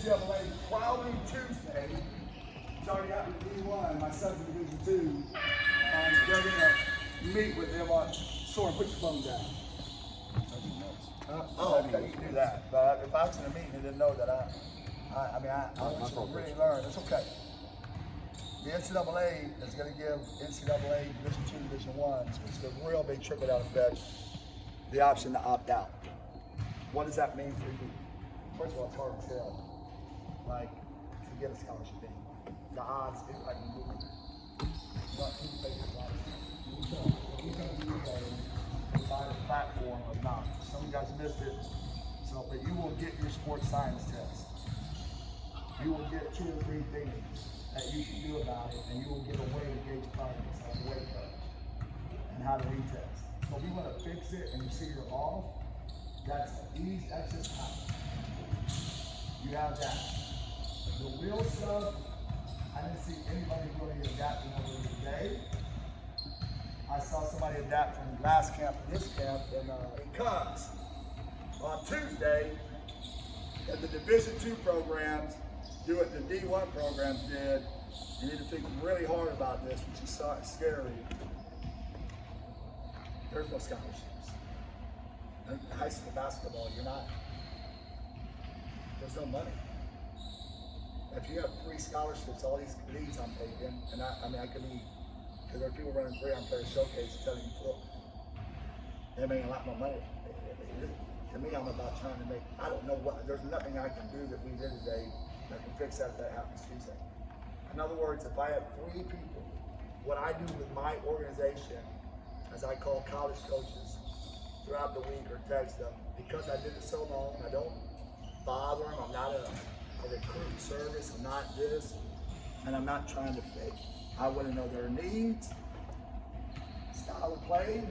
NCAA probably Tuesday. It's already happened to D1. My son's in Division 2. They're going to meet with them on Soren, put your phone down. Okay, you can do that. But if I was in a meeting and didn't know that, I want you to really learn. It's okay. The NCAA is going to give NCAA Division 2, Division 1, which is a real big trickle-down effect, the option to opt out. What does that mean for you? First of all, it's hard as hell. Like, to get a scholarship in. The odds, it's like a movie. You can find a platform of not. Some of you guys missed it. So, but you will get your sports science test. You will get 2 or 3 things that you can do about it, and you will get a way to gauge progress, like a weight cut, and how to retest. So if you want to fix it and you see you're off, that's easy, that's just how. You have that. The real stuff, I didn't see anybody really adapting over today. I saw somebody adapt from last camp to this camp, and because on Tuesday, in the Division 2 programs, do what the D1 programs did. You need to think really hard about this, which is scary. There's no scholarships. In high school basketball, there's no money. If you have 3 scholarships, all these leagues I'm taking, and I can lead, because there are people running 3 on player showcase telling you they're making a lot more money. To me, I'm about trying to make, I don't know what, there's nothing I can do that we did today that can fix that if that happens Tuesday. In other words, if I have 3 people, what I do with my organization, as I call college coaches throughout the week or text them, because I did it so long, I don't bother them, I'm not a recruiting service, I'm not this, and I'm not trying to fake. I want to know their needs, style of play.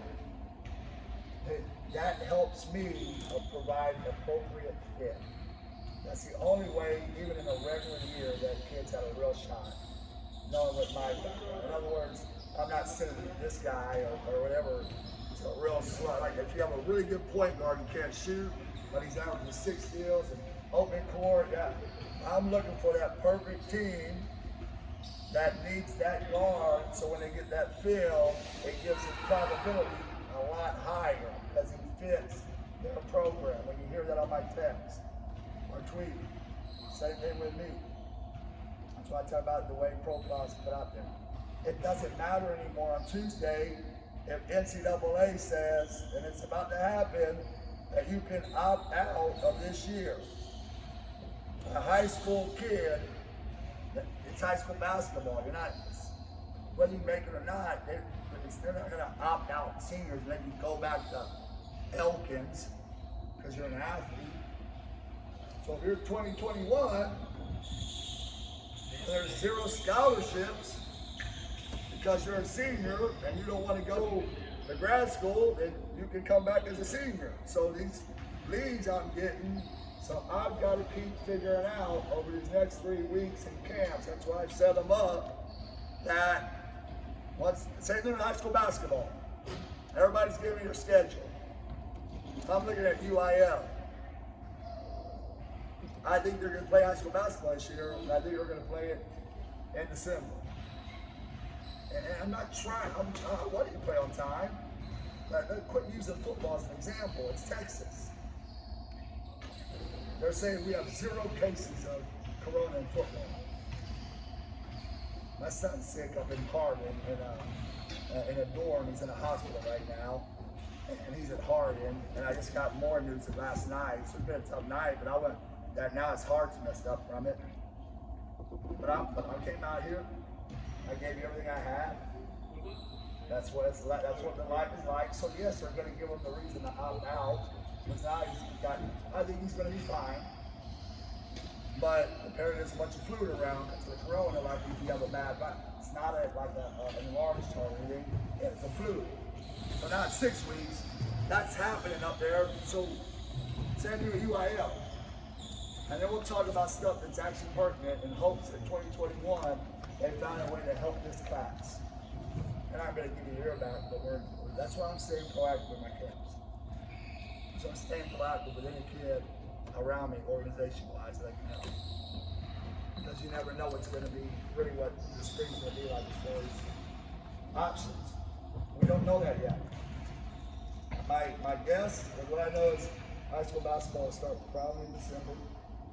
That helps me provide appropriate fit. That's the only way, even in a regular year, that kids have a real shot, knowing what my background. In other words, I'm not sending this guy or whatever. It's a real slut. Like if you have a really good point guard and can't shoot, but he's averaging 6 steals and open court, yeah. I'm looking for that perfect team that needs that guard, so when they get that feel, it gives his probability a lot higher because he fits their program. When you hear that on my text or tweet, same thing with me. That's why I talk about the way profiles put out there. It doesn't matter anymore on Tuesday if NCAA says, and it's about to happen, that you can opt out of this year. A high school kid, it's high school basketball. You're not, whether you make it or not, they're not going to opt out seniors and let you go back to Elkins because you're an athlete. So if you're 2021, there's 0 scholarships because you're a senior and you don't want to go to grad school, then you can come back as a senior. So these leads I'm getting, so I've got to keep figuring out over these next 3 weeks in camps. That's why I've set them up that say they're in high school basketball. Everybody's giving me their schedule. I'm looking at UIL. I think they're going to play high school basketball this year, and I think they're going to play it in December. And I'm not trying, I want you to play on time. Quit using football as an example. It's Texas. They're saying we have 0 cases of corona in football. My son's sick up in Hardin in a dorm. He's in a hospital right now, and he's at Hardin. And I just got more news than last night. So it's been a tough night, but I went that now his heart's messed up from it. But I came out here. I gave you everything I had. That's what it's like. That's what the life is like. So yes, they're going to give him the reason to opt out. Because now I think he's going to be fine. But apparently there's a bunch of fluid around because the corona, like if you have a bad virus. It's not an enlarged chart or anything. It's a fluid. So now it's 6 weeks. That's happening up there. So send you a UIL. And then we'll talk about stuff that's actually pertinent in hopes that 2021 they found a way to help this class. And I'm going to give you your back, but that's why I'm staying proactive with my kids. So I'm staying proactive with any kid around me organization-wise that I can help. Because you never know what's going to be, really what the spring's going to be like as far as options. We don't know that yet. My guess, and what I know is high school basketball will start probably in December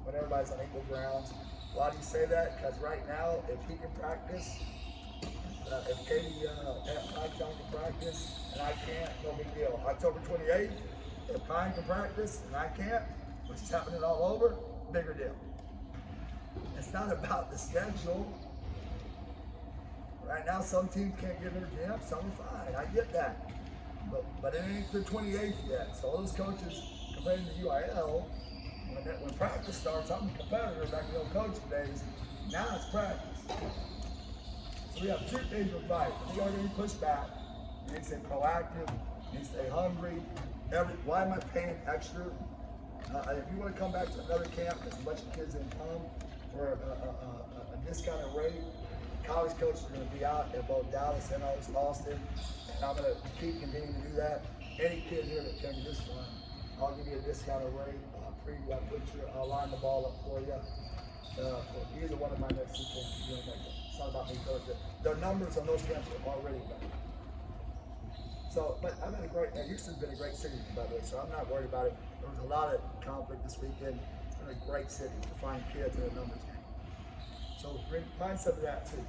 when everybody's on equal grounds. Why do you say that? Because right now, if he can practice, if Katie at Pine can practice and I can't, no big deal. October 28th, if Pine can practice and I can't, which is happening all over, bigger deal. It's not about the schedule. Right now, some teams can't get their gym, some are fine. I get that. But it ain't the 28th yet. So all those coaches complaining to UIL, when practice starts, I'm a competitor back in the old coaching days. Now it's practice. So we have 2 days of fight. If you're going to be pushed back, you need to stay proactive, you need to stay hungry. Why am I paying extra? If you want to come back to another camp, there's a bunch of kids in come for a discounted rate. College coaches are going to be out at both Dallas and Austin, and I'm going to keep continuing to do that. Any kid here that came to this one, I'll give you a discounted rate. I'll line the ball up for you. For either one of my next 2 camps, you're gonna make it. It's not about me, coach. The numbers on those camps are already better. So, but I've had a great, Houston's been a great city, by the way, so I'm not worried about it. There was a lot of conflict this weekend. It's been a great city to find kids in a numbers game. So find some of that too.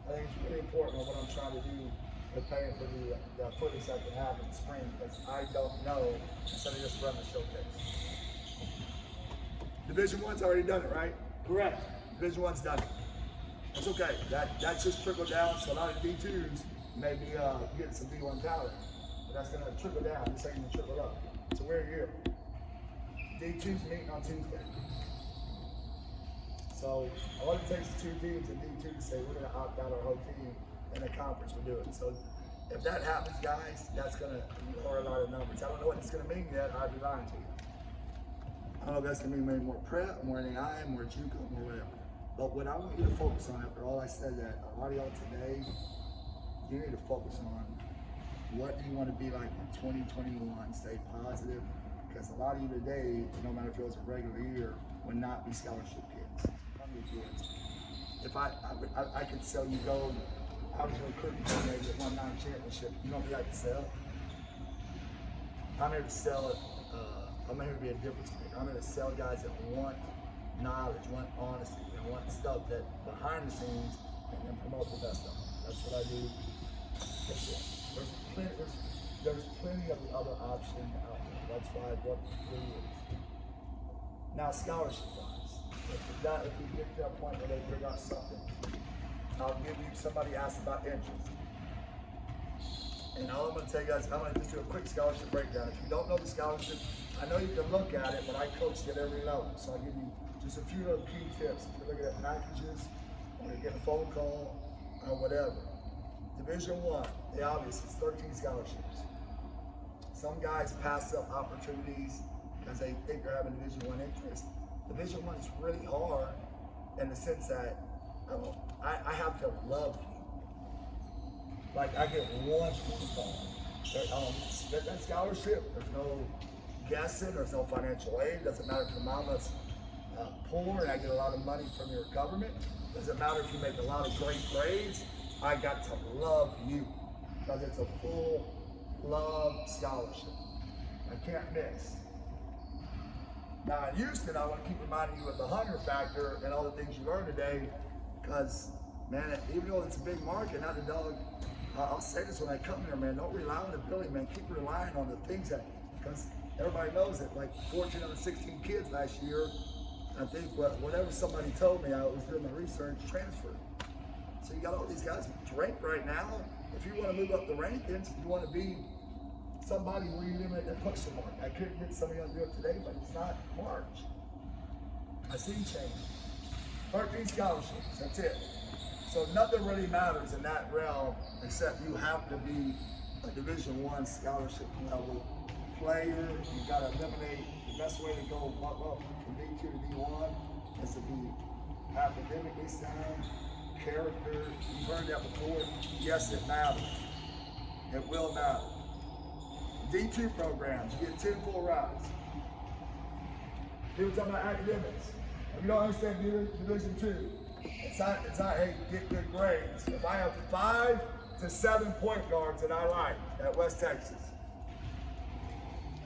I think it's really important on what I'm trying to do with paying for the footage I can have in the spring, because I don't know instead of just run the showcase. Division I's already done it, right? Correct. Division I's done it. That's okay. That's just trickled down. So a lot of D2s may be getting some D1 talent, but that's gonna trickle down. This ain't gonna trickle up. So we're here. D2's meeting on Tuesday. So all it takes is 2 teams in D2 to say we're gonna opt out our whole team in the conference we're doing. So if that happens, guys, that's gonna lower a lot of numbers. I don't know what it's gonna mean yet. I'd be lying to you. I don't know if that's gonna mean more prep, more NAI, more JUCO, more whatever. But what I want you to focus on after all I said, that a lot of y'all today, you need to focus on what do you want to be like in 2021. Stay positive, because a lot of you today, no matter if it was a regular year, would not be scholarship kids. How many kids? If I could sell you gold, I was a recruiting coordinator that won 9 championships. You know what I could sell? I'm here to sell it. I'm here to be a difference maker. I'm here to sell guys that want knowledge, want honesty, and want stuff that behind the scenes and promote the best of them. That's what I do. That's it. There's plenty of the other options out there. That's why I worked for 3 years. Now, scholarship-wise, if we get to a point where they figure out something, I'll give you, somebody asked about interest. And all I'm going to tell you guys, I'm going to just do a quick scholarship breakdown. If you don't know the scholarship, I know you can look at it, but I coached at every level. So I'll give you just a few little key tips. If you're looking at packages, or you're getting a phone call, or whatever. Division I, the obvious is 13 scholarships. Some guys pass up opportunities because they think they're having Division I interest. Division I is really hard in the sense that I have to love you. Like, I get one phone call. I don't split that scholarship. There's no guessing. There's no financial aid. Doesn't matter if your mama's poor and I get a lot of money from your government. Doesn't matter if you make a lot of great grades. I got to love you, because it's a full love scholarship. I can't miss. Now in Houston, I want to keep reminding you of the hunger factor and all the things you learned today, because man, even though it's a big market, not a dog, I'll say this when I come here, man, don't rely on the building, man. Keep relying on the things that, because everybody knows that like 14 out of 16 kids last year, I think whatever somebody told me, I was doing my research, transferred. So you got all these guys ranked right now. If you want to move up the rankings, you want to be somebody where you eliminate that question mark. I couldn't get somebody else to do it today, but it's not March. I see change. 13 scholarships, that's it. So nothing really matters in that realm except you have to be a Division I scholarship level player. You got to eliminate, the best way to go from D2 to D1 is to be academically sound, character. You've heard that before. Yes, it matters. It will matter. D2 programs, you get 10 full rides. He was talking about academics. If you don't understand Division II, it's not hey, get good grades. If I have 5 to 7 point guards that I like at West Texas,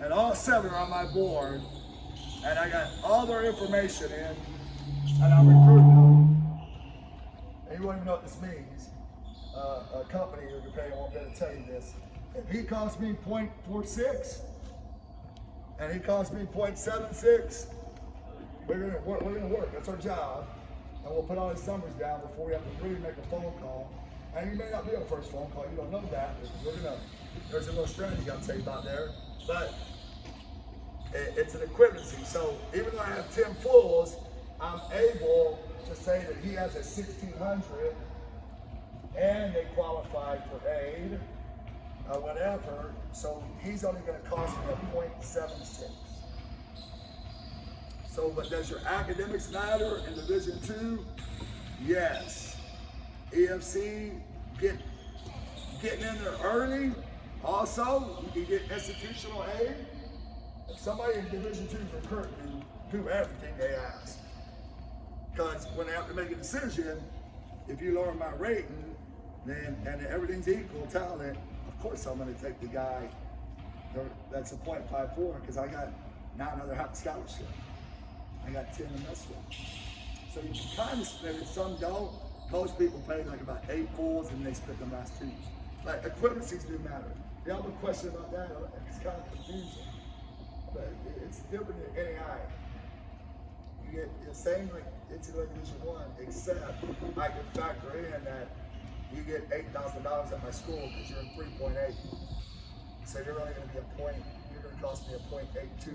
and all 7 are on my board, and I got all their information in, and I'm recruiting them, and you won't even know what this means. A company you're paying won't be able to tell you this. If he costs me 0.46, and he costs me 0.76, we're gonna work. That's our job, and we'll put all these numbers down before we have to really make a phone call. And you may not be our first phone call. You don't know that. There's a little strategy I'll tell you about there, but it's an equivalency. So even though I have 10 fulls, I'm able to say that he has a 1600, and they qualify for aid, whatever. So he's only going to cost me a 0.76. So, but does your academics matter in Division II? Yes. EFC getting in there early. Also, you can get institutional aid. If somebody in Division II is recruiting you, do everything they ask. Because when they have to make a decision, if you lower my rating, then and everything's equal talent, of course I'm going to take the guy that's a 0.54 because I got 9 other half scholarship. I got 10 to mess with. So you can kind of split it. Some don't. Most people pay like about 8 fulls and they split the last 2. But equivalencies do matter. You have a question about that? It's kind of confusing. But it's different than NAI. You get the same like NCAA Division I, except I can factor in that you get $8,000 at my school because you're in 3.8. So you're only going to be you're going to cost me a 0.82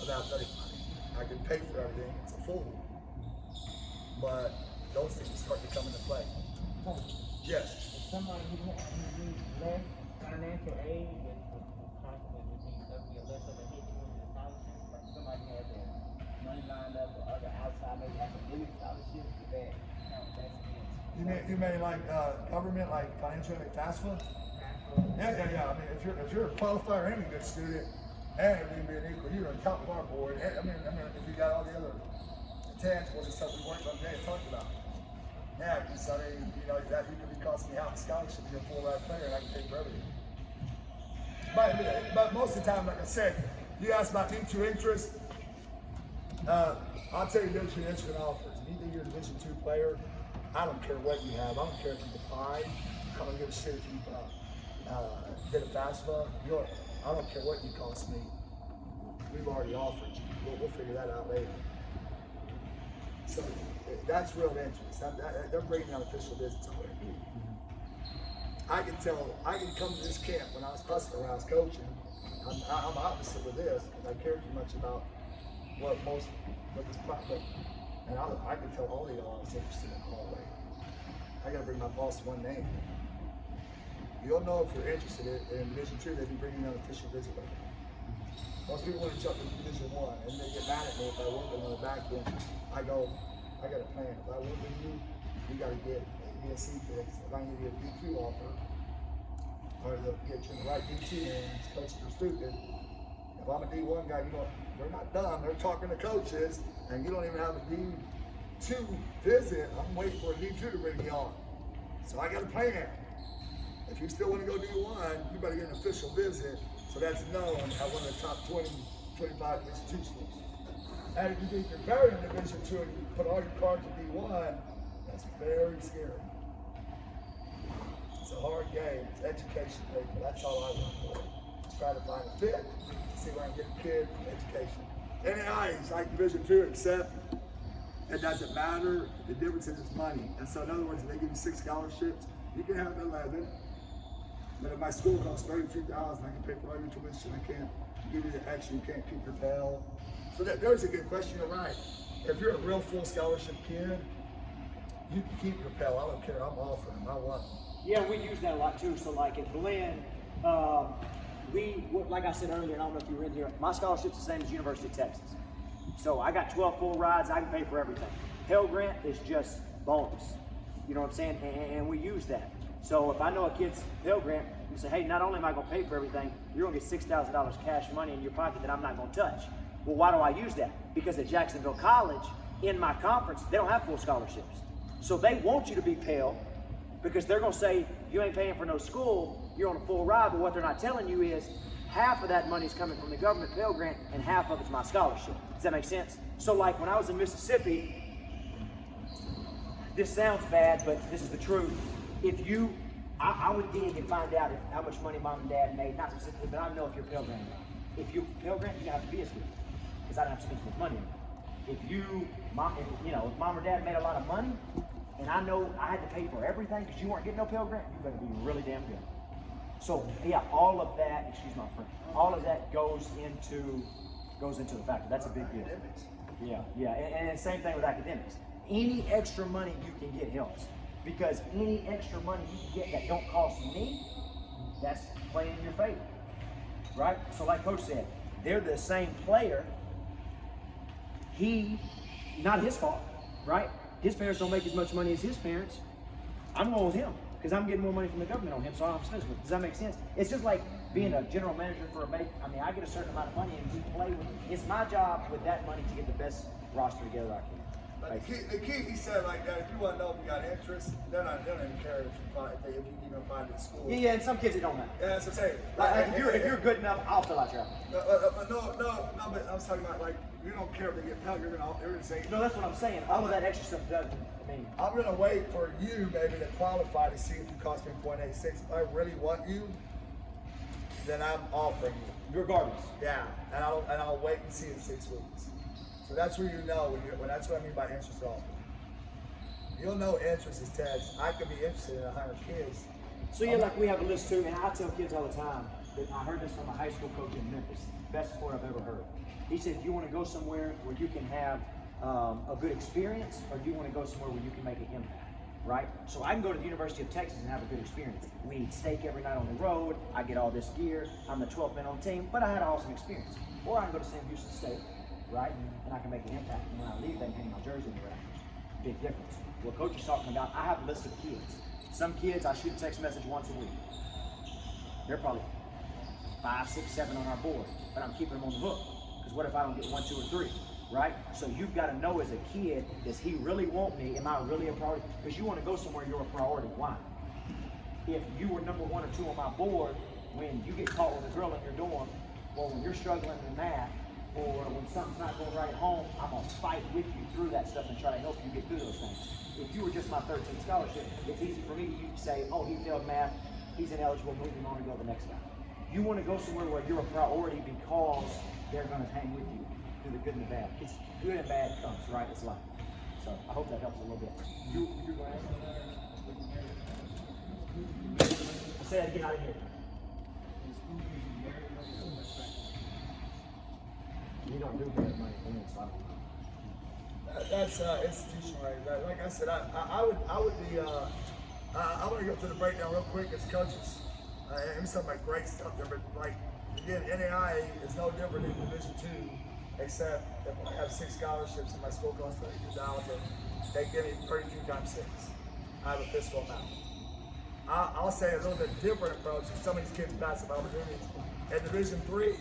of athletic money. I can pay for everything, it's a full. But those things start to come into play. Yes? If somebody who needs less financial aid with consequences, there be a less of a hit towards the scholarship, like somebody has a money lined up or other outside, maybe academic scholarships, that that's against. You mean like government, like financial aid, FAFSA? Yeah. I mean, if you're a qualifier and a good student, and everything being equal, you're on top of our board. And, I mean, if you got all the other intangibles and stuff we worked on today and talked about. Yeah, because I mean, that you could be costing me half a scholarship, you're a full-ride player, and I can pay for everything. But most of the time, like I said, you ask about D2 interest. I'll tell you the difference between interest and offers. If you think you're a Division II player, I don't care what you have. I don't care if you apply. I don't give a shit if you did a FAFSA. I don't care what you cost me. We've already offered you. We'll figure that out later. So that's real interest. They're bringing out official visits already. I can come to this camp when I was hustling when I was coaching. I'm opposite with this because I care too much about what this product. And I can tell all of y'all I was interested in the hallway. I gotta bring my boss one name. You'll know if you're interested in Division II, they'd be bringing out an official visit with them. Most people want to jump into Division I, and they get mad at me if I work on the back end. I go, I got a plan. If I work with you, you got to get a ESC fix. If I need to get a D2 offer, or to get you in the right D2 hands, coaches are stupid. If I'm a D1 guy, they're not dumb. They're talking to coaches, and you don't even have a D2 visit. I'm waiting for a D2 to bring me on. So I got a plan. If you still want to go D1, you better get an official visit, so that's known at one of the top 20, 25 institutions. And if you think you're better in Division II and you put all your cards in D1, that's very scary. It's a hard game. It's education paper. That's all I want for. Just try to find a fit, see where I can get a kid from education. NAI is like Division II, except it doesn't matter. The difference is it's money. And so in other words, if they give you 6 scholarships, you can have 11. But if my school costs $32,000, I can pay for all your tuition. I can't give you the extra. You can't keep your Pell. So there's a good question. You're right. If you're a real full scholarship kid, you can keep your Pell. I don't care. I'm offering them. I want them. Yeah, we use that a lot too. So like at Glenn, like I said earlier, and I don't know if you were in here, my scholarship's the same as University of Texas. So I got 12 full rides. I can pay for everything. Pell Grant is just bonus. You know what I'm saying? And we use that. So if I know a kid's Pell Grant, you say, hey, not only am I going to pay for everything, you're going to get $6,000 cash money in your pocket that I'm not going to touch. Well, why do I use that? Because at Jacksonville College, in my conference, they don't have full scholarships. So they want you to be Pell because they're going to say, you ain't paying for no school, you're on a full ride, but what they're not telling you is half of that money is coming from the government Pell Grant and half of it's my scholarship. Does that make sense? So like when I was in Mississippi, this sounds bad, but this is the truth. If you, I would dig and find out how much money mom and dad made, not specifically, but I know if you're Pell Grant. If you're Pell Grant, you have to be as good because I don't have to spend so much money on it. If mom or dad made a lot of money, and I know I had to pay for everything because you weren't getting no Pell Grant, you better be really damn good. So yeah, all of that, excuse my friend, all of that goes into the factor. That's a big deal. Yeah, and same thing with academics. Any extra money you can get helps because any extra money you can get that don't cost me, that's playing in your favor, right? So like Coach said, they're the same player. Not his fault, right? His parents don't make as much money as his parents. I'm going with him because I'm getting more money from the government on him, so I don't have to spend it. Does that make sense? It's just like being a general manager for a bank. I mean, I get a certain amount of money and we play with it. It's my job with that money to get the best roster together I can. But the key, he said like that, if you want to know if you got interest, they don't even care if you even find it in school. Yeah, and some kids it don't matter. Yeah, that's what I'm saying. Like if you're good enough, I'll fill out your application. No, but I was talking about like, you don't care if they get Pell, you're gonna say. No, that's what I'm saying. All of that extra stuff doesn't. I mean, I'm gonna wait for you maybe to qualify to see if you cost me 0.86. If I really want you, then I'm offering you. regardless. Yeah, and I'll wait and see in 6 weeks. So that's where you know when that's what I mean by interest offer. You'll know interest is tax. I could be interested in 100 kids. So yeah, like we have a list too, and I tell kids all the time that I heard this from a high school coach in Memphis, best sport I've ever heard. He said, "Do you want to go somewhere where you can have a good experience, or do you want to go somewhere where you can make an impact?" Right? So I can go to the University of Texas and have a good experience. We eat steak every night on the road. I get all this gear. I'm the 12th man on the team, but I had an awesome experience. Or I can go to Sam Houston State, right? And I can make an impact. And when I leave, they can hang my jersey in the rafters. Big difference. What Coach is talking about, I have a list of kids. Some kids, I shoot a text message once a week. They're probably 5, 6, 7 on our board, but I'm keeping them on the hook. Because what if I don't get 1, 2, or 3? Right? So you've got to know as a kid, does he really want me? Am I really a priority? Because you want to go somewhere you're a priority. Why? If you were number 1 or 2 on my board, when you get caught with a girl in your dorm, or when you're struggling in math, or when something's not going right at home, I'm going to fight with you through that stuff and try to help you get through those things. If you were just my 13th scholarship, it's easy for me to say, oh, he failed math, he's ineligible, move him on and go to the next guy. You want to go somewhere where you're a priority because they're going to hang with you through the good and the bad. It's good and bad comes, right? It's life. So I hope that helps a little bit. You're going to say that again out of here. You don't do bad money. That's institutional, right? Like I said, I would be. I want to go through the breakdown real quick as coaches. And some like great stuff there, but like again, NAIA is no different than Division II, except if I have 6 scholarships and my school costs $32,000, they give me 32 times 6. I have a fiscal amount. I'll say a little bit different approach. Some of these kids pass up opportunities. At Division III,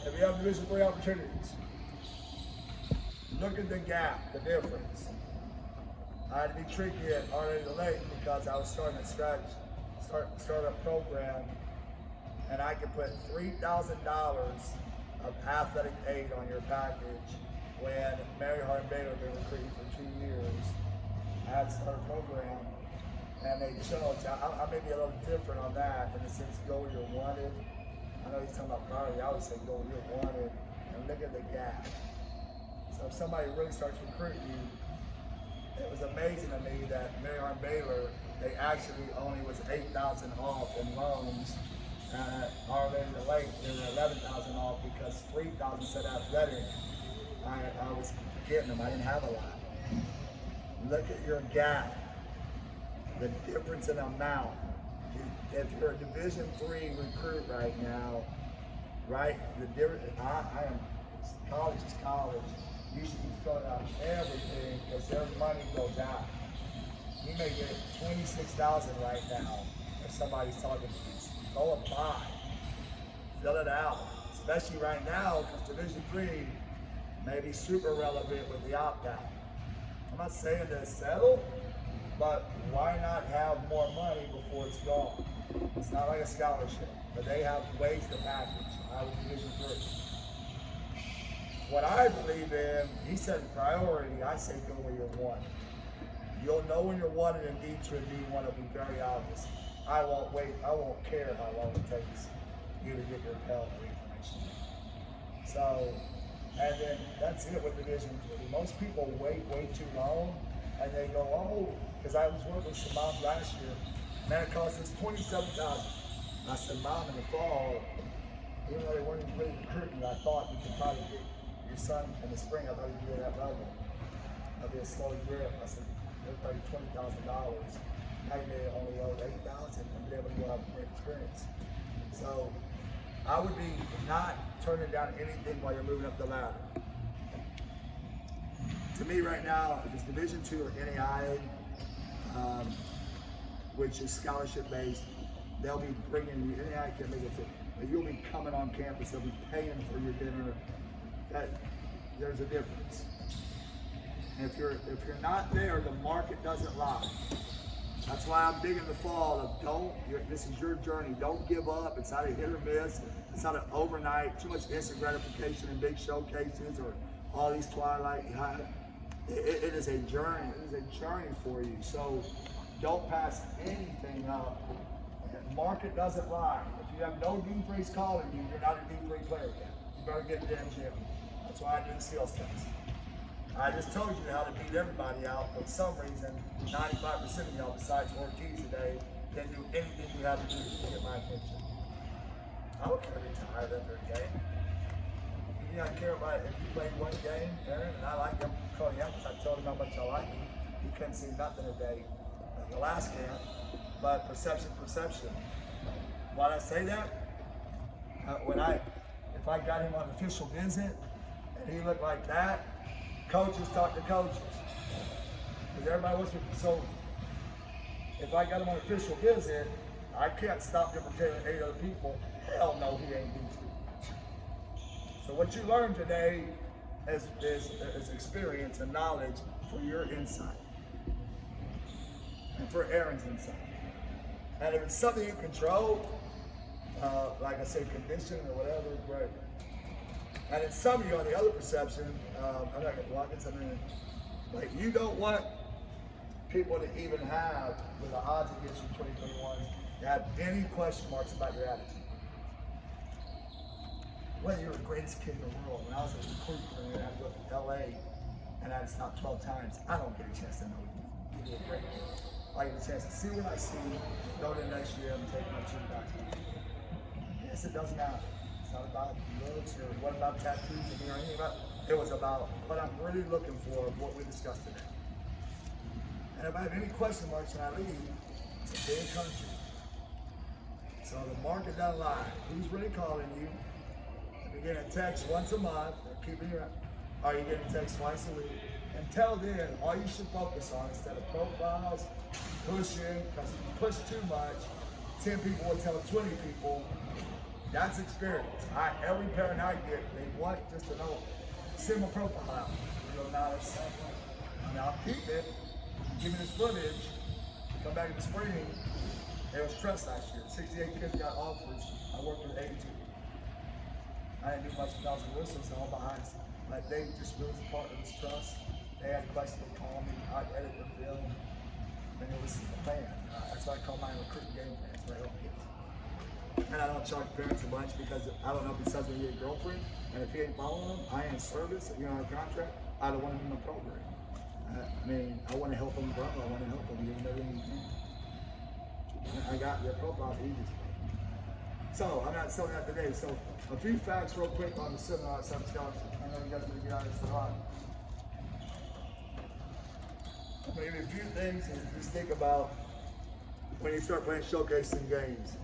if you have Division III opportunities, look at the gap, the difference. I had to be tricky at already late because I was starting at scratch, start a program, and I could put $3,000 of athletic aid on your package when Mary Hart and Baylor have been recruiting for 2 years. I had to start a program, and they chose. I may be a little different on that in the sense go where you're wanted. I know he's talking about priority. I would say go where you're wanted and look at the gap. So if somebody really starts recruiting you, it was amazing to me that Mary Hart and Baylor, they actually only was 8,000 off in loans. Already late, they were 11,000 off because 3,000 said athletic. I was getting them. I didn't have a lot. Look at your gap. The difference in amount. If you're a Division III recruit right now, right? The difference. I am. College is college. You should be filling out everything because their money goes out. You may get $26,000 right now if somebody's talking to you. Go apply. Fill it out. especially right now, because Division III may be super relevant with the opt-out. I'm not saying to settle, but why not have more money before it's gone? It's not like a scholarship, but they have ways to package. I was Division III. What I believe in, he said priority, I say go where you're wanted. You'll know when you're wanted in D2 and D1, it'll be very obvious. I won't care how long it takes you to get your Pell information. So, and then that's it with Division III. Most people wait way too long, and they go, oh, because I was working with some moms last year, man, it cost us $27,000. I said, Mom, in the fall, even though they weren't even really recruiting, I thought you could probably get your son in the spring. I thought you'd be at that level. That'd be a slow drip. I said, they're probably $20,000. Now you may only owe $8,000 and be able to go out and experience. So I would be not turning down anything while you're moving up the ladder. To me right now, if it's Division II or NAIA, which is scholarship based, they'll be bringing you, NAIA can make it fit, but you'll be coming on campus, they'll be paying for your dinner. There's a difference. And if you're not there, the market doesn't lie. That's why I'm big in the fall of this is your journey. Don't give up. It's not a hit or miss. It's not an overnight, too much instant gratification and big showcases or all these twilight. It is a journey. It is a journey for you. So don't pass anything up. The market doesn't lie. If you have no D3s calling you, you're not a D3 player yet. You better get the damn gym. That's why I do the skills test. I just told you how to beat everybody out, but for some reason, 95% of y'all besides Ortiz today didn't do anything you have to do to get my attention. I don't care if you're tired after a game. You don't care about if you played one game, Aaron, and I like him, calling you out because I told him how much I like him. He couldn't see nothing today at the last camp, but perception. Why did I say that? If I got him on an official visit and he looked like that, coaches talk to coaches. Because everybody wants to, so if I got him on an official visit, I can't stop him from telling 8 other people, hell no, he ain't D2. So what you learned today is experience and knowledge for your insight. And for Aaron's insight. And if it's something you control, like I say, conditioning or whatever, great. And in some of you on the other perception, I'm not going to block it, like you don't want people to even have, with the odds against you 2021, to have any question marks about your attitude. Whether you're the greatest kid in the world, when I was a recruit and I had to go to LA and I had to stop 12 times, I don't get a chance to know you. You did a great kid. I get a chance to see what I see, go to the next year and take my team back. Yes, it does matter. It's not about looks or what about tattoos or anything about it. It was about what I'm really looking for of what we discussed today. And if I have any question marks when I leave, it's a big country. So the market doesn't lie. Who's really calling you? If you're getting a text once a month, are you getting a text twice a week? Until then, all you should focus on instead of profiles, pushing, because if you push too much, 10 people will tell 20 people. That's experience. Every parent I get, they want just to know, send my profile out. You go, I'll keep it, give me this footage, come back in the spring. It was trust last year. 68 kids got offers. I worked with 82. I didn't do much with bells and whistles, all behind. Like they just really was a part of this trust. They had questions, they called me, I'd edit the film, and it was a plan. That's why I call mine recruiting game plans, where I help kids. And I don't charge parents a bunch because I don't know if he says when you get a girlfriend, and if he ain't following them, I ain't in service, if you're on a contract, I don't want him in my program. I want to help them grow, I want to help them, give them everything you can. I got your profile's easy. So, I'm not selling that today. So, a few facts real quick on the seminar at Seven Scholarship. I know you guys are going to get out of this a lot. Maybe a few things and just think about when you start playing showcasing games.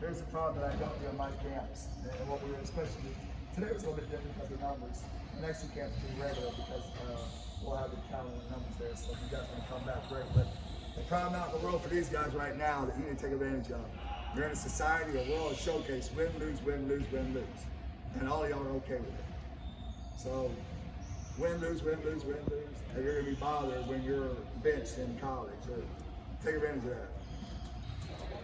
Here's the problem that I don't do on my camps, and what we were especially today was a little bit different because of numbers. The next two camps will be regular because we'll have the talent and numbers there, so if you guys want to come back, great. But the problem out in the world for these guys right now that you need to take advantage of You're in a society, a world, a showcase, win, lose, win, lose, win, lose. And all of y'all are okay with it. So, win, lose, win, lose, win, lose. And you're gonna be bothered when you're benched in college. So take advantage of that.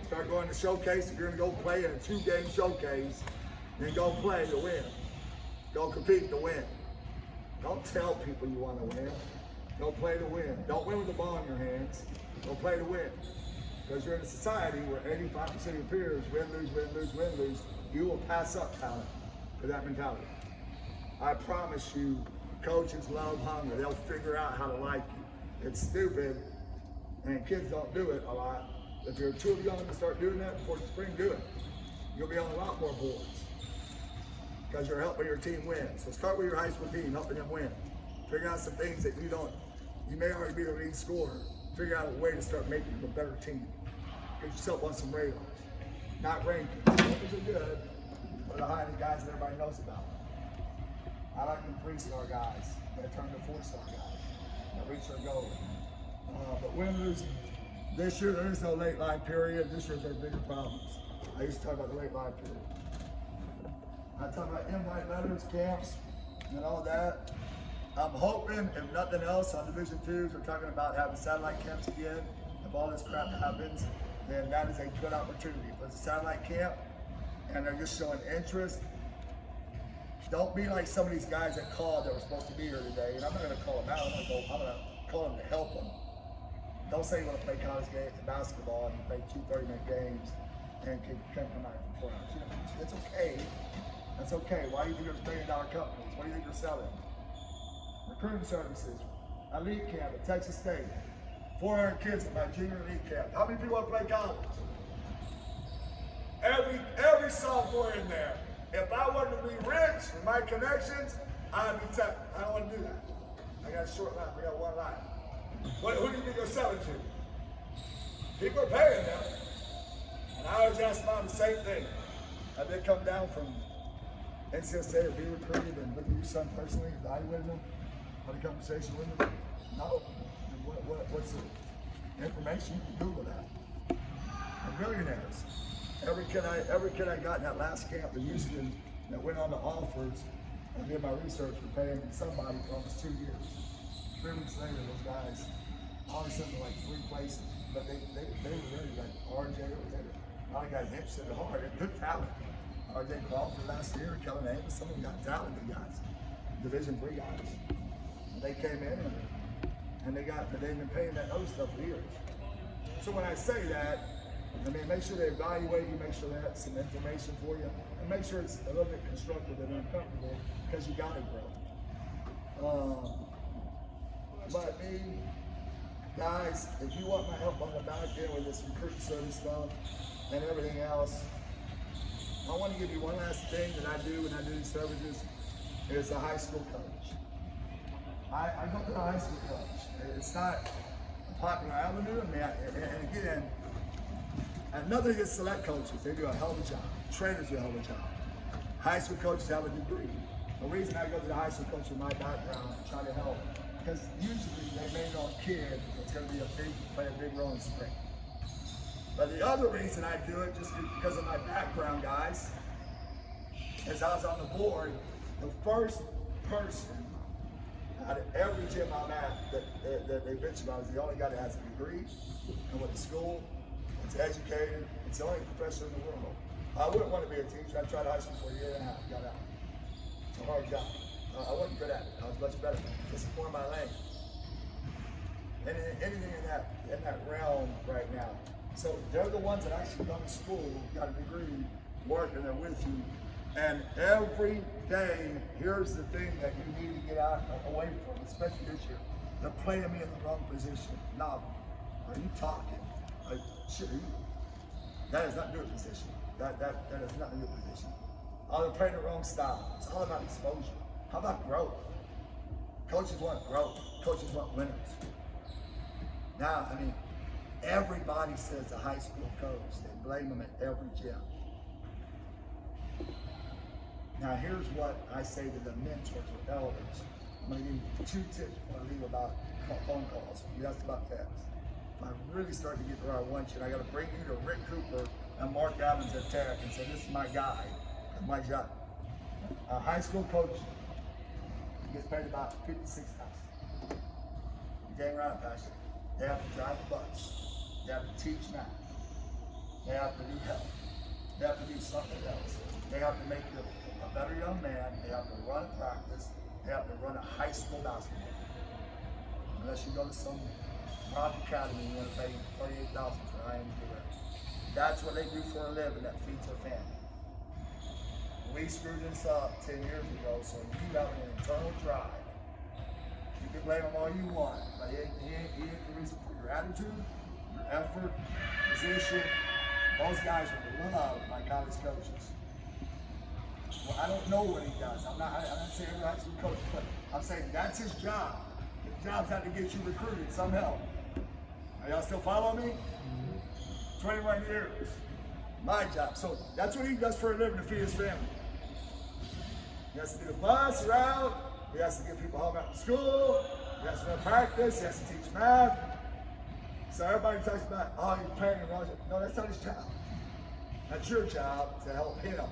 Start going to showcase. If you're gonna go play in a 2-game showcase, then go play to win. Go compete to win. Don't tell people you want to win. Go play to win. Don't win with the ball in your hands. Go play to win. Because you're in a society where 85% of your peers win, lose, win, lose, win, lose. You will pass up talent for that mentality. I promise you, coaches love hunger. They'll figure out how to like you. It's stupid, and kids don't do it a lot. If you're too young to start doing that before the spring, do it. You'll be on a lot more boards because you're helping your team win. So start with your high school team, helping them win. Figure out some things that you may already be the lead scorer. Figure out a way to start making them a better team. Get yourself on some radars. Not rankings. Rankings are good, but the high guys that everybody knows about. I like them 3-star guys that turn to 4-star guys that reach their goal. But win, lose. This year there is no late line period. This year there are bigger problems. I used to talk about the late line period. I talk about invite letters, camps, and all that. I'm hoping, if nothing else, on Division 2s, we're talking about having satellite camps again. If all this crap happens, then that is a good opportunity. If it's a satellite camp and they're just showing interest, don't be like some of these guys that called that were supposed to be here today. And I'm not going to call them out. I'm going to call them to help them. Don't say you want to play college games and basketball and you play 2 30-minute games and can't come out for 4 hours. You know, it's okay. That's okay. Why do you think there's $1 billion companies? What do you think you're selling? Recruiting services, elite camp at Texas State, 400 kids at my junior elite camp. How many people want to play college? Every sophomore in there. If I wanted to be rich with my connections, I'd be tempted. I don't want to do that. I got a short life. I got one life. Who do you think you're selling to? People are paying them. And I always ask them the same thing. Have they come down from NCSA or be recruited and look at your son personally, evaluating them, had a conversation with them? No. What's the information? You can Google that. And millionaires. Every kid I got in that last camp in Houston that went on to offers, I did my research for paying somebody for almost 2 years. 3 weeks later, those guys all sent to like 3 places, but they were ready, like RJ over there. A lot of guys interested in hard, good talent. RJ Crawford last year, Kellen Amos, some of them got talented guys, Division 3 guys. And they came in and they've been paying that other stuff for years. So when I say that, I mean, make sure they evaluate you, make sure they have some information for you, and make sure it's a little bit constructive and uncomfortable because you gotta grow. But me, guys, if you want my help on the back end with this recruiting service stuff and everything else, I want to give you one last thing that I do when I do these services is a high school coach. I go to a high school coach. It's not a popular avenue. I mean, and again, and nothing against select coaches. They do a hell of a job. Trainers do a hell of a job. High school coaches have a degree. The reason I go to the high school coach in my background and try to help, because usually they may know a kid that's going to play a big role in spring. But the other reason I do it, just because of my background, guys, is I was on the board, the first person out of every gym I'm at that they bitch about is the only guy that has a degree and went to school. It's educated. It's the only profession in the world. I wouldn't want to be a teacher. I tried high school for a year and a half, got out. It's a hard job. I wasn't good at it. I was much better. This is more my lane. Anything in that realm right now. So they're the ones that actually go to school, got a degree, work, and they're with you. And every day, here's the thing that you need to get away from, especially this year. They're playing me in the wrong position. Now, are you talking? Shit, that has nothing to do with position. That has nothing to do with position. Oh, they're playing the wrong style. It's all about exposure. How about growth? Coaches want growth. Coaches want winners. Now, I mean, everybody says a high school coach. They blame them at every gym. Now, here's what I say to the mentors or elders. I'm going to give you 2 tips before I leave about phone calls. You asked about text. If I really start to get where I want you, and I got to bring you to Rick Cooper and Mark Evans at Tech and say, this is my guy, my job. A high school coach gets paid about $56,000. You dang right, Pastor. They have to drive a bus. They have to teach math. They have to do health. They have to do something else. They have to make you a better young man. They have to run a practice. They have to run a high school basketball. Unless you go to some private academy and you want to pay $38,000 for IMG. That's what they do for a living that feeds their family. We screwed this up 10 years ago, so you have an internal drive. You can blame him all you want, but he ain't the reason for your attitude, your effort, position. Those guys are loved by college coaches. Well, I don't know what he does. I'm not saying every high school coach, but I'm saying that's his job. His job's not to get you recruited somehow. Are y'all still following me? 21 years. My job. So that's what he does for a living to feed his family. He has to do the bus route. He has to get people home after school. He has to run practice. He has to teach math. So everybody talks about, oh, he's paying him. No, that's not his job. That's your job to help him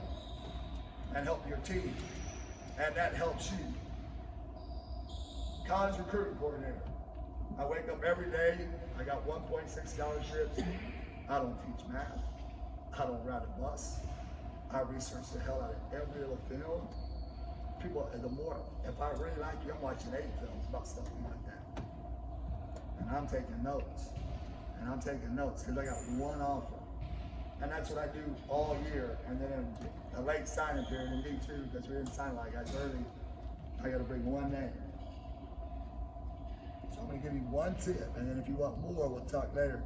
and help your team. And that helps you. College recruiting coordinator. I wake up every day. I got 1.6 scholarships. I don't teach math. I don't ride a bus. I research the hell out of every little film. People, the more, if I really like you, I'm watching 8 films about stuff like that. And I'm taking notes. And I'm taking notes because I got one offer. And that's what I do all year. And then in a late signing period in D2, because we didn't sign like guys early, I got to bring one name. So I'm going to give you one tip. And then if you want more, we'll talk later.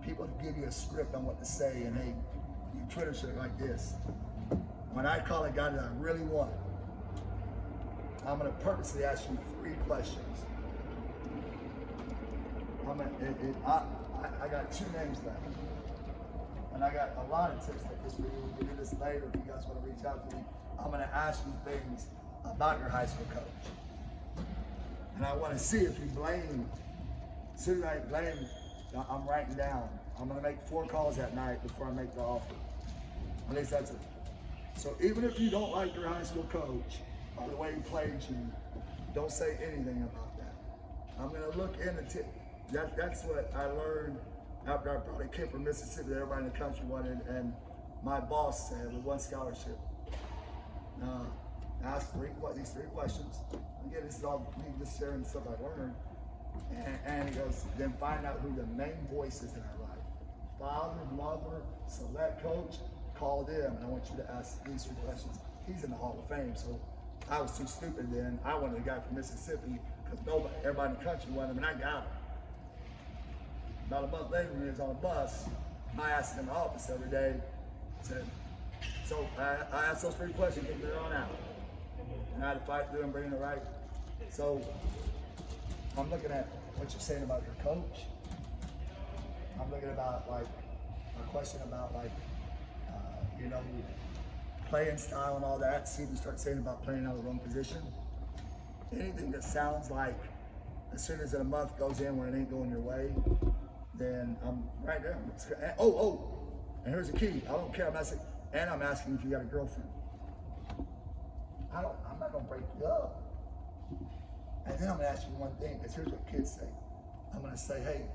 People give you a script on what to say, and hey, you Twitter shit like this. When I call a guy that I really want, I'm gonna purposely ask you 3 questions. I got 2 names left, and I got a lot of tips like this for you. We can do this later if you guys want to reach out to me. I'm gonna ask you things about your high school coach, and I want to see if you blame. As soon as I blame, I'm writing down. I'm gonna make 4 calls that night before I make the offer. At least that's it. So even if you don't like your high school coach or the way he plays you, don't say anything about that. I'm gonna look into that's what I learned after I probably came from Mississippi that everybody in the country wanted, and my boss said with 1 scholarship. Ask these 3 questions. Again, this is all me just sharing stuff I learned. And he goes, then find out who the main voice is in our life. Father, mother, select coach, call them. And I want you to ask these 3 questions. He's in the Hall of Fame, so I was too stupid then. I wanted a guy from Mississippi because everybody in the country wanted him, and I got him. About a month later, when he was on a bus, I asked him in the office every day. Said, so I asked those 3 questions from there on out. And I had to fight through and bring it right. So I'm looking at what you're saying about your coach. I'm looking about like a question about like, playing style and all that. See if you start saying about playing out of the wrong position. Anything that sounds like as soon as a month goes in where it ain't going your way, then I'm right there. And here's the key. I don't care. I'm asking if you got a girlfriend. I'm not gonna break you up. And then I'm gonna ask you one thing, because here's what kids say. I'm gonna say, hey,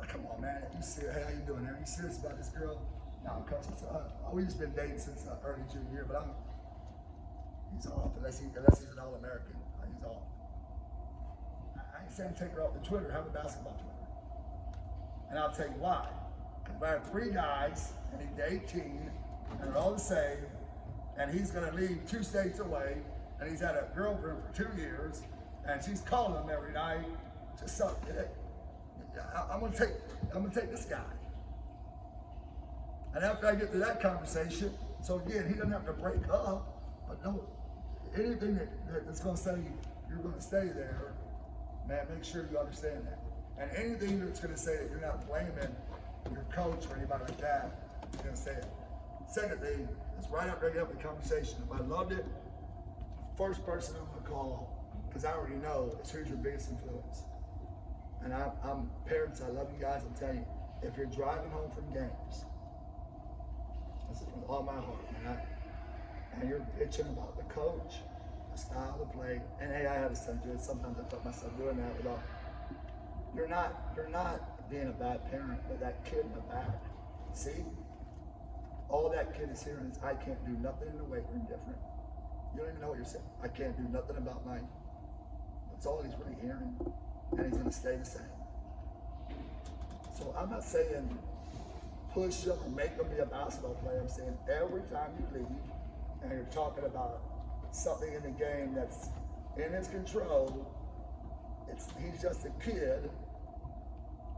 come on, man. You serious? Hey, how you doing? Are you serious about this girl? No, coach. We've just been dating since early junior year, but he's off unless he's an All-American. He's off. I ain't saying take her off the Twitter. Have a basketball Twitter. And I'll tell you why. If I have 3 guys and he's 18 and they're all the same, and he's gonna leave 2 states away, and he's had a girlfriend for 2 years, and she's calling him every night, just so I'm gonna take this guy. And after I get to that conversation, so again, he doesn't have to break up, but no, anything that's gonna say you're gonna stay there, man, make sure you understand that. And anything that's gonna say that you're not blaming your coach or anybody like that, you're gonna say it. Second thing is right after I get up the conversation, if I loved it, first person I'm gonna call, because I already know, is who's your biggest influence. And I'm parents, I love you guys, I'm telling you, if you're driving home from games, This is from all my heart, man. And you're bitching about the coach, the style of play, and hey, I had a son do it. Sometimes I felt myself doing that with all. You're not being a bad parent, but that kid in the back, see? All that kid is hearing is, I can't do nothing in the weight room different. You don't even know what you're saying. I can't do nothing about mine. That's all he's really hearing, and he's gonna stay the same. So I'm not saying push him or make him be a basketball player. I'm saying every time you leave and you're talking about something in the game that's in his control, he's just a kid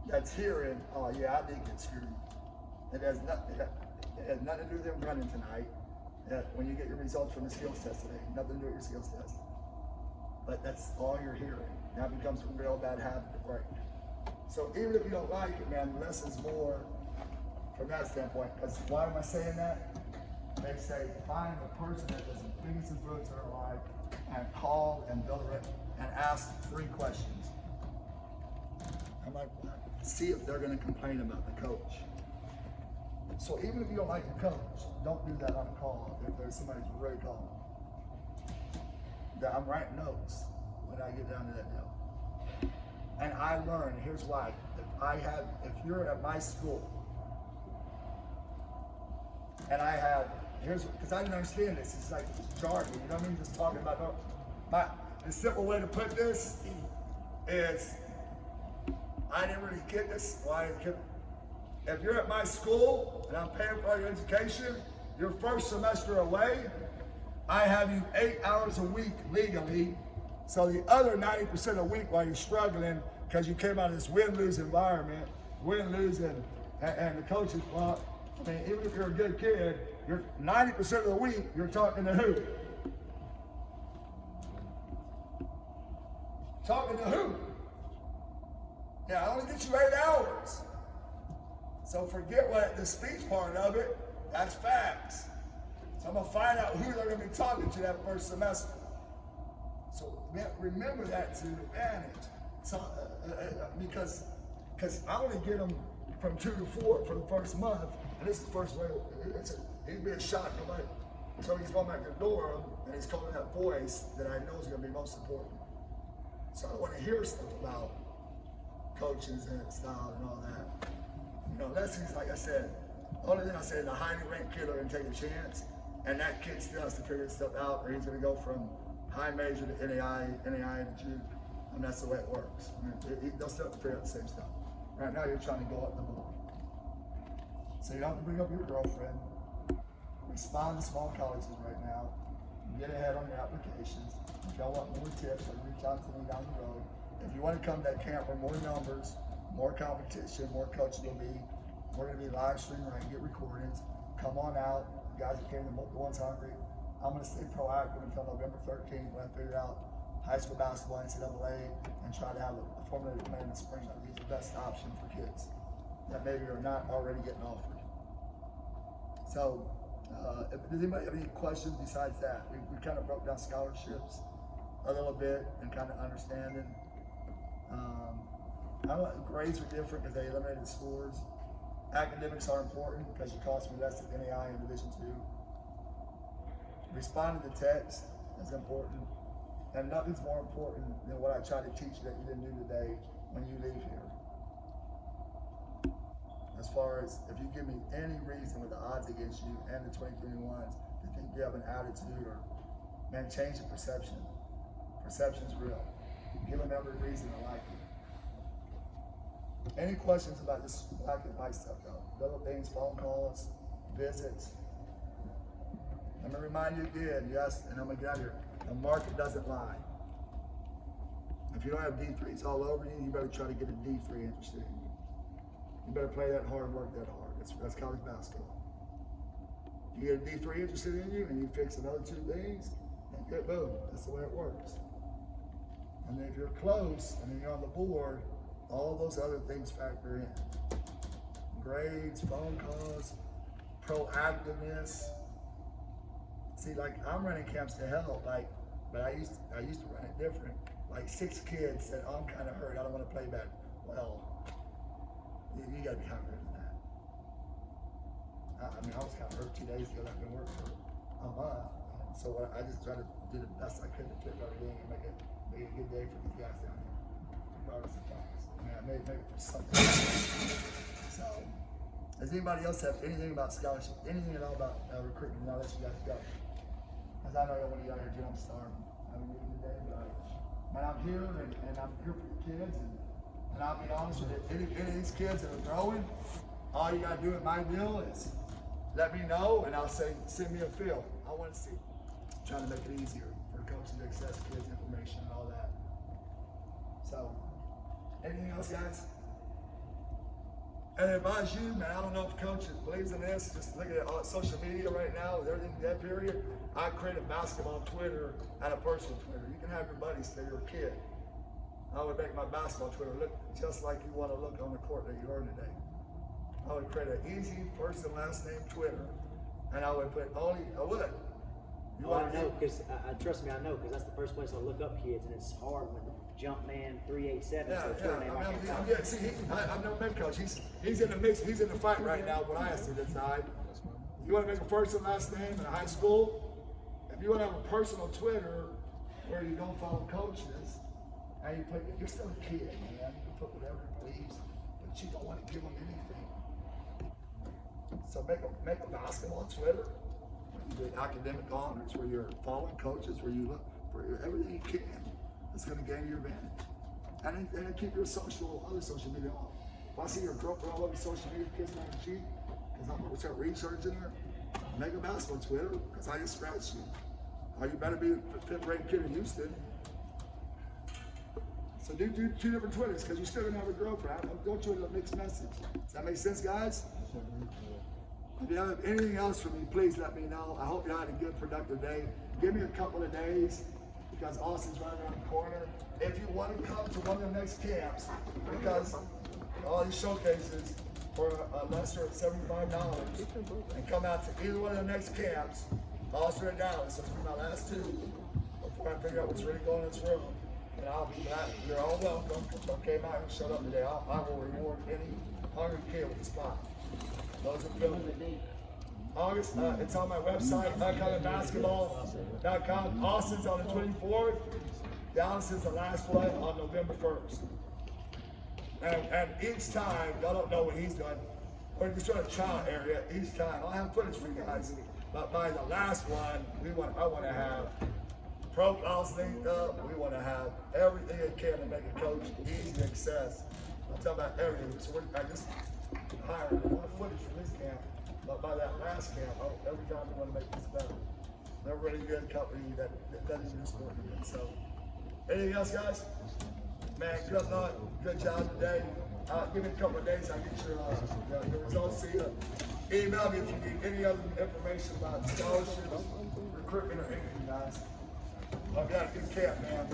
that's hearing, oh yeah, I did get screwed. It has nothing to do with him running tonight. When you get your results from the skills test today, nothing to do with your skills test. But that's all you're hearing. That becomes a real bad habit to break. So even if you don't like it, man, less is more from that standpoint. Because why am I saying that? They say find the person that has the biggest influence in their life and call and build it and ask 3 questions. I'm like, see if they're going to complain about the coach. So even if you don't like the coach, don't do that on a call if there's somebody who's really calling. That I'm writing notes when I get down to that deal. And I learned, here's why. If you're at my school, and because I didn't understand this, it's like jargon, you know what I mean? Just talking about, the simple way to put this is, I didn't really get this. If you're at my school and I'm paying for your education, your first semester away, I have you 8 hours a week legally. So the other 90% of the week while you're struggling, because you came out of this win-lose environment, win-lose and the coaches, well, I mean, even if you're a good kid, you're 90% of the week, you're talking to who? Talking to who? Yeah, I only get you 8 hours. So forget the speech part of it, that's facts. So I'm gonna find out who they're gonna be talking to that first semester. So remember that to advantage. So, because I only get them from 2 to 4 for the first month, and this is the first way, he's being shot, nobody. So he's going back to the door, and he's calling that voice that I know is gonna be most important. So I wanna hear stuff about coaches and style and all that. You know, unless he's, like I said, only thing I say is a highly ranked kid are gonna take a chance, and that kid still has to figure stuff out, or he's gonna go from high major to NAI to Juke, and that's the way it works. I mean, they'll still have to figure out the same stuff. Right now, you're trying to go up the board. So you don't have to bring up your girlfriend. Respond to small colleges right now. Get ahead on your applications. If y'all want more tips, or reach out to me down the road. If you want to come to that camp with more numbers, more competition, more coaching will be. We're going to be live streaming, right? Get recordings. Come on out. You guys who came to the ones hungry. I'm going to stay proactive until November 13th when I figure out high school basketball, NCAA, and try to have a formulated plan in the spring. That is the best option for kids that maybe are not already getting offered. So, does anybody have any questions besides that? We kind of broke down scholarships a little bit and kind of understanding. Grades are different because they eliminated scores. Academics are important because you cost me less than NAI in Division II. Responding to text is important. And nothing's more important than what I try to teach you that you didn't do today when you leave here. As far as if you give me any reason with the odds against you and the 2021s to think you have an attitude or, man, change the perception. Perception's real. Give them every reason to like you. Any questions about this black and white stuff though? Little things, phone calls, visits. Let me remind you again, yes, and I'm gonna get out of here. The market doesn't lie. If you don't have D3s all over you, you better try to get a D3 interested in you. You better play that hard, work that hard. That's college basketball. You get a D3 interested in you and you fix another 2 things, and good, boom. That's the way it works. And then if you're close and then you're on the board, all those other things factor in. Grades, phone calls, proactiveness. See, like I'm running camps to help, but I used to run it different. Like 6 kids said, oh, I'm kind of hurt, I don't want to play back. Well, you gotta be hungrier than that. I mean, I was kind of hurt 2 days ago. I've been working for a month. And so I just tried to do the best I could to fit everything and make it a good day for these guys down here, regardless of times. I mean, I made it for something. So, does anybody else have anything about scholarship, anything at all about recruitment? And I'll let you guys go. Because I know y'all want to get out here, Jim. I'm starving. I haven't eaten today, but I'm here and I'm here for the kids. And I'll be honest with you, any of these kids that are growing, all you gotta do at my deal is let me know and I'll say, send me a film. I want to see. Trying to make it easier for coaches to access kids' information and all that. So, anything else, guys? And I advise you, man, I don't know if coach believes in this, just look at social media right now, with everything dead period. I created basketball Twitter and a personal Twitter. You can have your buddies say you're a kid. I would make my basketball Twitter look just like you want to look on the court that you are today. I would create an easy first and last name Twitter, and I would put only, I would. You want to know, because trust me, I know, because that's the first place I look up kids, and it's hard when Jumpman 387 is their Twitter name. I've never met coach. He's in the mix. He's in the fight right now. When I asked him to decide, you want to make a first and last name in high school. If you want to have a personal Twitter where you don't follow coaches, and you put, you're still a kid, man. You can put whatever you please, but you don't want to give them anything. So make a basketball Twitter where you do academic honors, where you're following coaches, where you look for everything you can. It's going to gain your advantage. And then keep your other social media off. If I see your girlfriend all over social media kissing on the cheek, because I'm going to start researching her, make a basketball Twitter, because I just scratched you. Or you better be a fifth grade kid in Houston. So do two different Twitters, because you're still going to have a girlfriend. Don't tweet a mixed message. Does that make sense, guys? If you have anything else for me, please let me know. I hope you had a good, productive day. Give me a couple of days, because Austin's right around the corner. If you want to come to one of the next camps, because all these showcases for a lesser at $75, and come out to either one of the next camps, Austin or Dallas, those will be my last two, before I figure out what's really going in this room. And I'll be back. You're all welcome. Don't came out and shut up today. I will reward any hungry kid with a spot. Those are filming. August, it's on my website, UncommonBasketball.com. Austin's on the 24th. Dallas is the last one on November 1st. And each time, y'all don't know what he's done. We're just doing a trial area each time. I'll have footage for you guys. But by the last one, I want to have profiles linked up. We want to have everything it can to make a coach easy access. I'm talking about everything. So I just hired a lot of footage from this camp. But by that last camp, every time we want to make this better. They're a really good company that is in sport. So, anything else, guys? Man, good luck. Good job today. Give me a couple of days. I'll get your results to you. Email me if you need any other information about scholarships, recruitment, or anything, guys. I've got a good camp, man.